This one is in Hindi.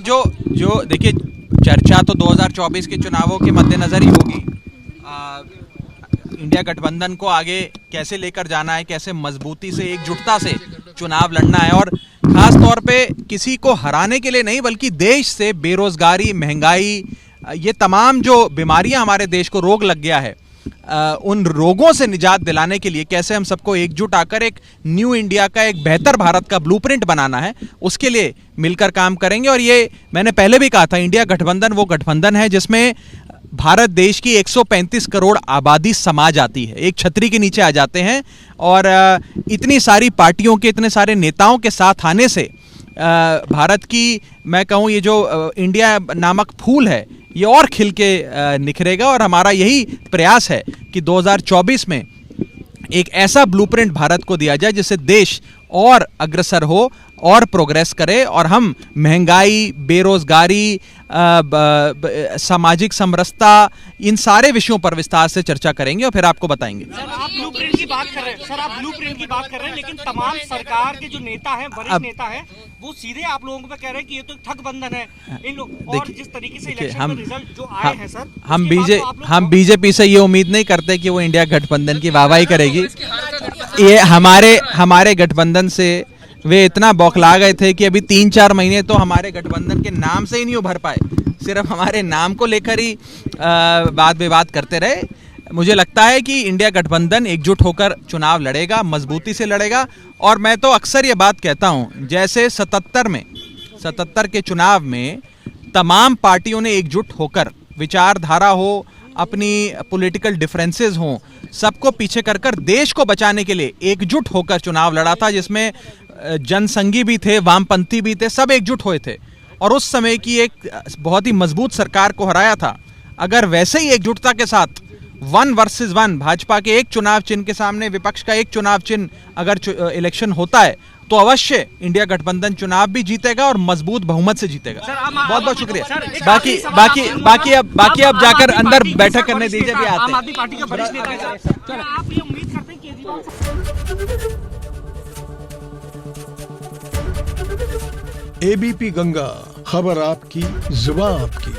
देखिए जो देखिए चर्चा तो 2024 के चुनावों के मद्देनजर ही होगी। इंडिया गठबंधन को आगे कैसे लेकर जाना है, कैसे मजबूती से एकजुटता से चुनाव लड़ना है, और खास तौर पे किसी को हराने के लिए नहीं बल्कि देश से बेरोजगारी, महंगाई, ये तमाम जो बीमारियां हमारे देश को रोग लग गया है, उन रोगों से निजात दिलाने के लिए कैसे हम सबको एकजुट आकर एक न्यू इंडिया का, एक बेहतर भारत का ब्लूप्रिंट बनाना है, उसके लिए मिलकर काम करेंगे। और ये मैंने पहले भी कहा था, इंडिया गठबंधन वो गठबंधन है जिसमें भारत देश की 135 करोड़ आबादी समा जाती है, एक छतरी के नीचे आ जाते हैं। और इतनी सारी पार्टियों के, इतने सारे नेताओं के साथ आने से भारत की, मैं कहूँ, ये जो इंडिया नामक फूल है ये और खिल के निखरेगा। और हमारा यही प्रयास है कि 2024 में एक ऐसा ब्लूप्रिंट भारत को दिया जाए जिससे देश और अग्रसर हो और प्रोग्रेस करे, और हम महंगाई, बेरोजगारी, सामाजिक समरसता, इन सारे विषयों पर विस्तार से चर्चा करेंगे और फिर आपको बताएंगे। सर आप ब्लूप्रिंट की बात कर रहे हैं, लेकिन तमाम सरकार के जो नेता हैं, वरिष्ठ नेता हैं, वो सीधे आप लोगों को कह रहे हैं कि ये तो ठगबंधन है इन लोग। और जिस तरीके से इलेक्शन में रिजल्ट जो आए हैं सर, हम बीजेपी से ये उम्मीद नहीं करते कि वो इंडिया गठबंधन की वाहवाही करेगी। ये हमारे गठबंधन से वे इतना बौखला गए थे कि अभी 3-4 महीने तो हमारे गठबंधन के नाम से ही नहीं उभर पाए, सिर्फ हमारे नाम को लेकर ही वाद विवाद करते रहे। मुझे लगता है कि इंडिया गठबंधन एकजुट होकर चुनाव लड़ेगा, मजबूती से लड़ेगा। और मैं तो अक्सर ये बात कहता हूं, जैसे 77 के चुनाव में तमाम पार्टियों ने एकजुट होकर, विचारधारा हो, अपनी पॉलिटिकल डिफरेंसेस हों, सबको पीछे कर देश को बचाने के लिए एकजुट होकर चुनाव लड़ा था, जिसमें जनसंघी भी थे, वामपंथी भी थे, सब एकजुट हुए थे और उस समय की एक बहुत ही मजबूत सरकार को हराया था। अगर वैसे ही एकजुटता के साथ 1 वर्सेस 1 भाजपा के एक चुनाव चिन्ह के सामने विपक्ष का एक चुनाव चिन्ह अगर इलेक्शन होता है तो अवश्य इंडिया गठबंधन चुनाव भी जीतेगा और मजबूत बहुमत से जीतेगा। बहुत बहुत शुक्रिया। बाकी अब जाकर अंदर बैठक करने दीजिए, भी आते हैं। आम आदमी पार्टी का वरिष्ठ नेता है सर, आप ये उम्मीद करते हैं केजरीवाल एबीपी गंगा, खबर आपकी, जुबान आपकी।